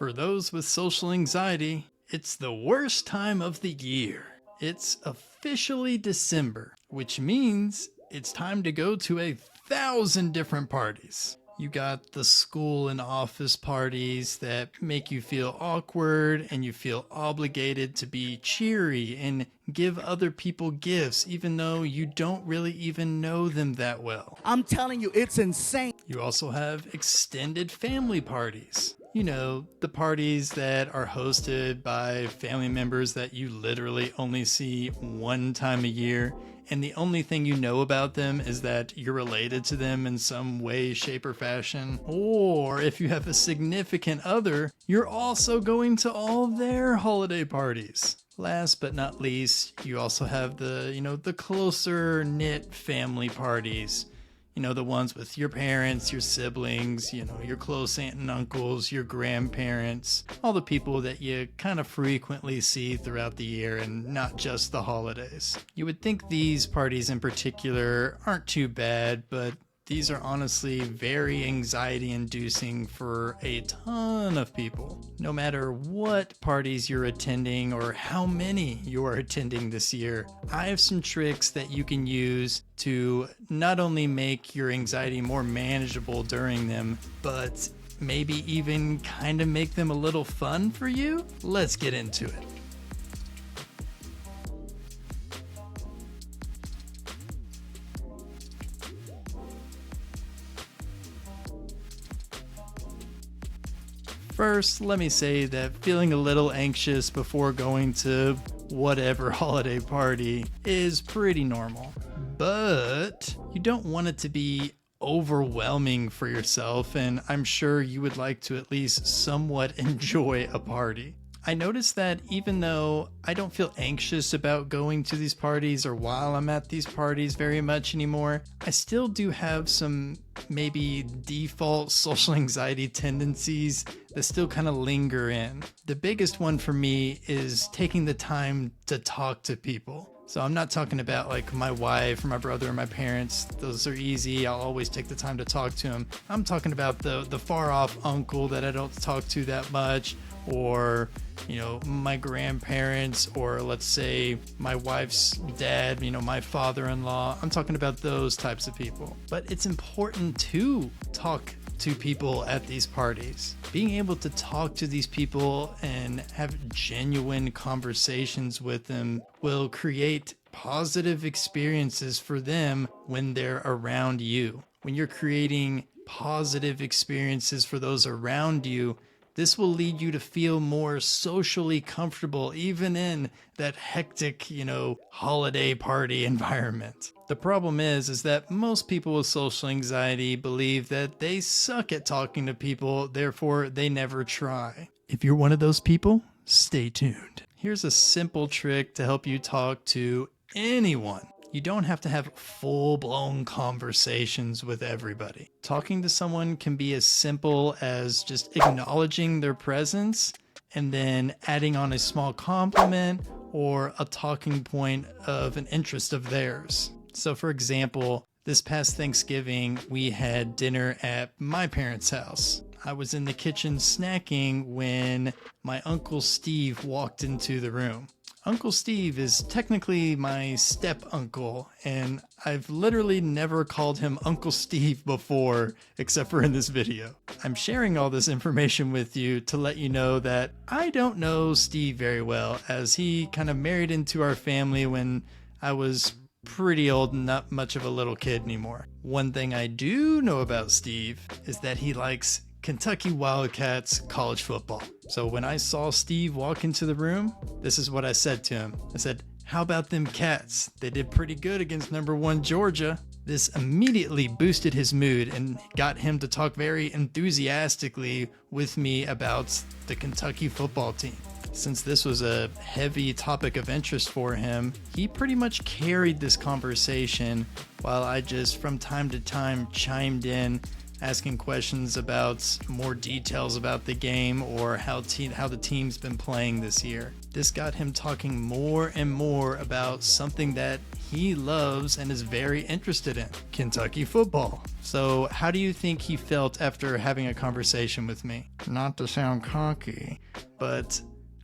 For those with social anxiety, it's the worst time of the year. It's officially December, which means it's time to go to 1,000 different parties. You got the school and office parties that make you feel awkward and you feel obligated to be cheery and give other people gifts even though you don't really even know them that well. I'm telling you, it's insane. You also have extended family parties. You know, the parties that are hosted by family members that you literally only see one time a year, and the only thing you know about them is that you're related to them in some way, shape, or fashion. Or if you have a significant other, you're also going to all their holiday parties. Last but not least, you also have the closer knit family parties. You know, the ones with your parents, your siblings, your close aunt and uncles, your grandparents, all the people that you kind of frequently see throughout the year and not just the holidays. You would think these parties in particular aren't too bad, but these are honestly very anxiety-inducing for a ton of people. No matter what parties you're attending or how many you are attending this year, I have some tricks that you can use to not only make your anxiety more manageable during them, but maybe even kind of make them a little fun for you. Let's get into it. First, let me say that feeling a little anxious before going to whatever holiday party is pretty normal. But you don't want it to be overwhelming for yourself, and I'm sure you would like to at least somewhat enjoy a party. I noticed that even though I don't feel anxious about going to these parties or while I'm at these parties very much anymore, I still do have some maybe default social anxiety tendencies that still kind of linger in. The biggest one for me is taking the time to talk to people. So I'm not talking about like my wife or my brother or my parents. Those are easy. I'll always take the time to talk to them. I'm talking about the far off uncle that I don't talk to that much, or my grandparents, or let's say my wife's dad, my father-in-law. I'm talking about those types of people. But it's important to talk to people at these parties. Being able to talk to these people and have genuine conversations with them will create positive experiences for them when they're around you. When you're creating positive experiences for those around you, this will lead you to feel more socially comfortable, even in that hectic, holiday party environment. The problem is that most people with social anxiety believe that they suck at talking to people, therefore they never try. If you're one of those people, stay tuned. Here's a simple trick to help you talk to anyone. You don't have to have full-blown conversations with everybody. Talking to someone can be as simple as just acknowledging their presence and then adding on a small compliment or a talking point of an interest of theirs. So for example, this past Thanksgiving, we had dinner at my parents' house. I was in the kitchen snacking when my Uncle Steve walked into the room. Uncle Steve is technically my step-uncle, and I've literally never called him Uncle Steve before, except for in this video. I'm sharing all this information with you to let you know that I don't know Steve very well, as he kind of married into our family when I was pretty old and not much of a little kid anymore. One thing I do know about Steve is that he likes Kentucky Wildcats college football. So when I saw Steve walk into the room, this is what I said to him. I said, "How about them Cats? They did pretty good against number 1 Georgia." This immediately boosted his mood and got him to talk very enthusiastically with me about the Kentucky football team. Since this was a heavy topic of interest for him, he pretty much carried this conversation while I just from time to time chimed in asking questions about more details about the game or how the team's been playing this year. This got him talking more and more about something that he loves and is very interested in, Kentucky football. So how do you think he felt after having a conversation with me? Not to sound cocky, but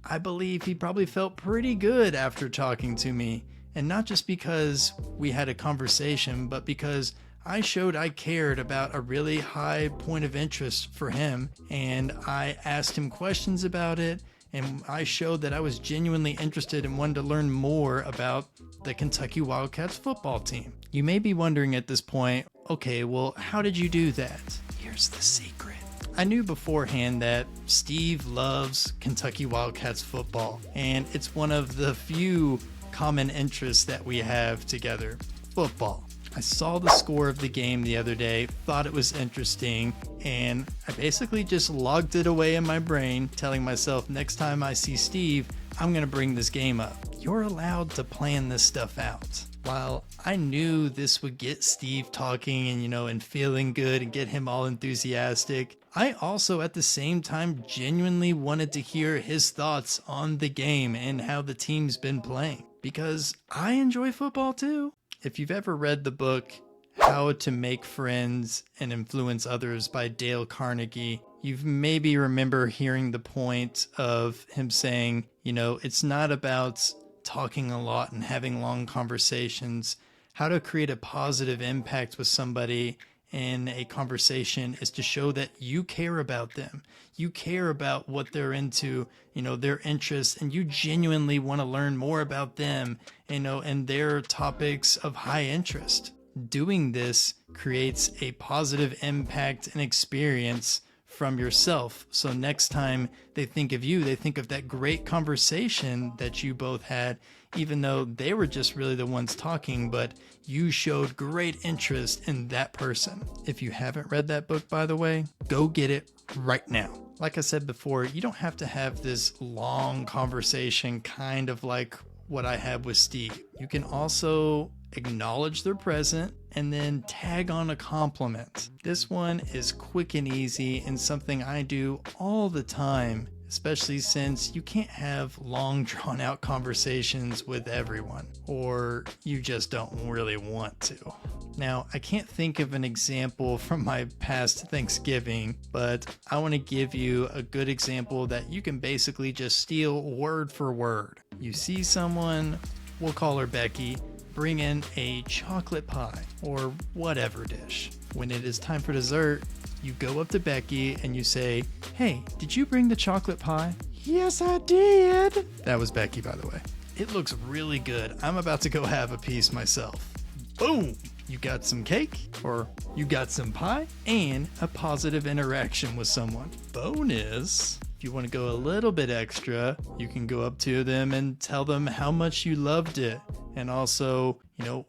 I believe he probably felt pretty good after talking to me. And not just because we had a conversation, but because I showed I cared about a really high point of interest for him, and I asked him questions about it, and I showed that I was genuinely interested and wanted to learn more about the Kentucky Wildcats football team. You may be wondering at this point, okay, well, how did you do that? Here's the secret. I knew beforehand that Steve loves Kentucky Wildcats football, and it's one of the few common interests that we have together, football. I saw the score of the game the other day, thought it was interesting, and I basically just logged it away in my brain, telling myself next time I see Steve, I'm going to bring this game up. You're allowed to plan this stuff out. While I knew this would get Steve talking and feeling good and get him all enthusiastic, I also at the same time genuinely wanted to hear his thoughts on the game and how the team's been playing, because I enjoy football too. If you've ever read the book How to Make Friends and Influence Others by Dale Carnegie, you maybe remember hearing the point of him saying, it's not about talking a lot and having long conversations. How to create a positive impact with somebody in a conversation is to show that you care about them. You care about what they're into, their interests, and you genuinely want to learn more about them, and their topics of high interest. Doing this creates a positive impact and experience from yourself. So next time they think of you, they think of that great conversation that you both had, even though they were just really the ones talking, but you showed great interest in that person. If you haven't read that book, by the way, go get it right now. Like I said before, you don't have to have this long conversation, kind of like what I had with Steve. You can also acknowledge they're present and then tag on a compliment. This one is quick and easy and something I do all the time, especially since you can't have long drawn out conversations with everyone, or you just don't really want to. Now, I can't think of an example from my past Thanksgiving, but I want to give you a good example that you can basically just steal word for word. You see someone, we'll call her Becky, bring in a chocolate pie or whatever dish. When it is time for dessert, you go up to Becky and you say, "Hey, did you bring the chocolate pie?" "Yes, I did." That was Becky, by the way. "It looks really good. I'm about to go have a piece myself." Boom! You got some cake, or you got some pie, and a positive interaction with someone. Bonus, if you want to go a little bit extra, you can go up to them and tell them how much you loved it. And also,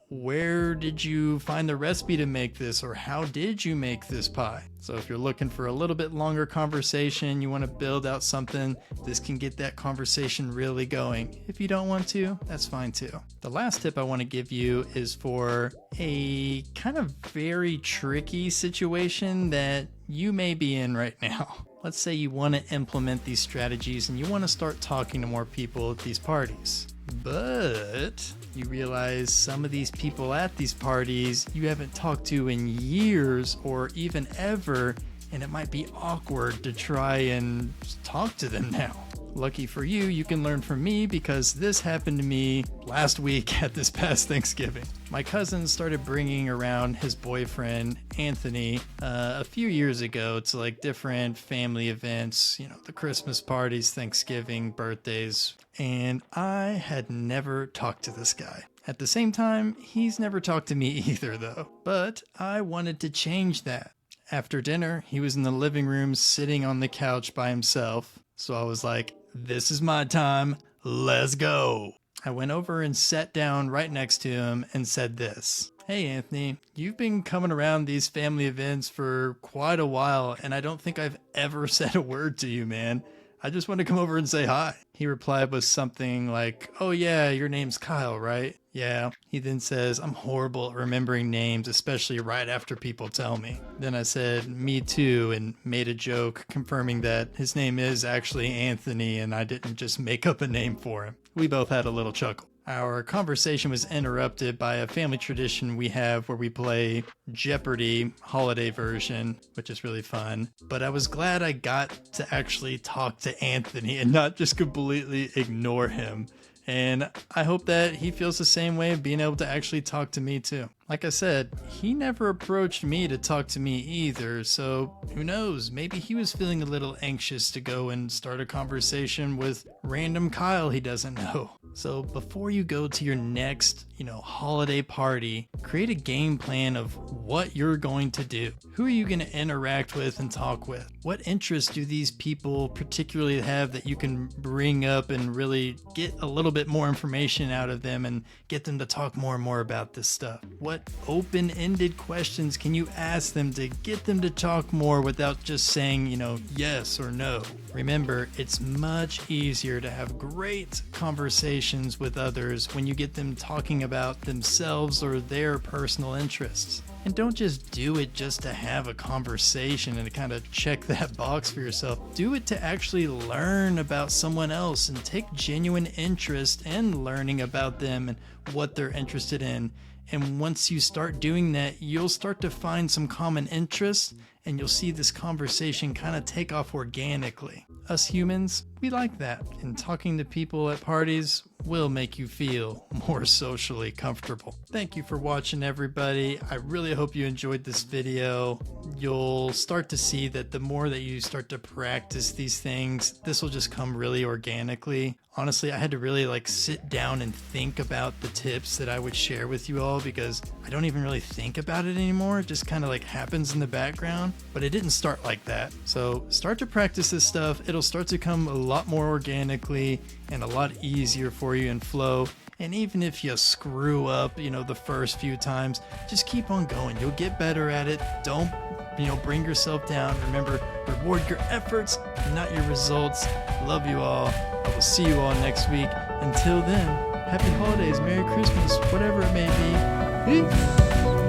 where did you find the recipe to make this, or how did you make this pie? So if you're looking for a little bit longer conversation, you want to build out something, this can get that conversation really going. If you don't want to, that's fine too. The last tip I want to give you is for a kind of very tricky situation that you may be in right now. Let's say you want to implement these strategies and you want to start talking to more people at these parties. But you realize some of these people at these parties you haven't talked to in years or even ever, and it might be awkward to try and talk to them now. Lucky for you, you can learn from me because this happened to me last week at this past Thanksgiving. My cousin started bringing around his boyfriend, Anthony, a few years ago to different family events, the Christmas parties, Thanksgiving, birthdays, and I had never talked to this guy. At the same time, he's never talked to me either though, but I wanted to change that. After dinner, he was in the living room sitting on the couch by himself. So I was like, this is my time. Let's go. I went over and sat down right next to him and said this. "Hey, Anthony, you've been coming around these family events for quite a while, and I don't think I've ever said a word to you, man. I just want to come over and say hi." He replied with something like, "Oh yeah, your name's Kyle, right? Yeah. He then says, I'm horrible at remembering names, especially right after people tell me. Then I said, me too, and made a joke confirming that his name is actually Anthony and I didn't just make up a name for him. We both had a little chuckle. Our conversation was interrupted by a family tradition we have where we play Jeopardy! Holiday version, which is really fun. But I was glad I got to actually talk to Anthony and not just completely ignore him. And I hope that he feels the same way of being able to actually talk to me too. Like I said, he never approached me to talk to me either, so who knows, maybe he was feeling a little anxious to go and start a conversation with random Kyle he doesn't know. So before you go to your next, holiday party, create a game plan of what you're going to do. Who are you going to interact with and talk with? What interests do these people particularly have that you can bring up and really get a little bit more information out of them and get them to talk more and more about this stuff? What open-ended questions can you ask them to get them to talk more without just saying, yes or no? Remember, it's much easier to have great conversations with others when you get them talking about themselves or their personal interests. And don't just do it just to have a conversation and to kind of check that box for yourself. Do it to actually learn about someone else and take genuine interest in learning about them and what they're interested in. And once you start doing that, you'll start to find some common interests and you'll see this conversation kind of take off organically. Us humans, we like that. And talking to people at parties will make you feel more socially comfortable. Thank you for watching, everybody. I really hope you enjoyed this video. You'll start to see that the more that you start to practice these things, this will just come really organically. Honestly, I had to really sit down and think about the tips that I would share with you all because I don't even really think about it anymore. It just kind of happens in the background, but it didn't start like that. So start to practice this stuff. It'll start to come a lot more organically and a lot easier for you and flow. And even if you screw up, the first few times, just keep on going. You'll get better at it. Don't, bring yourself down. Remember, reward your efforts, not your results. Love you all. I will see you all next week. Until then, happy holidays, Merry Christmas, whatever it may be. Peace.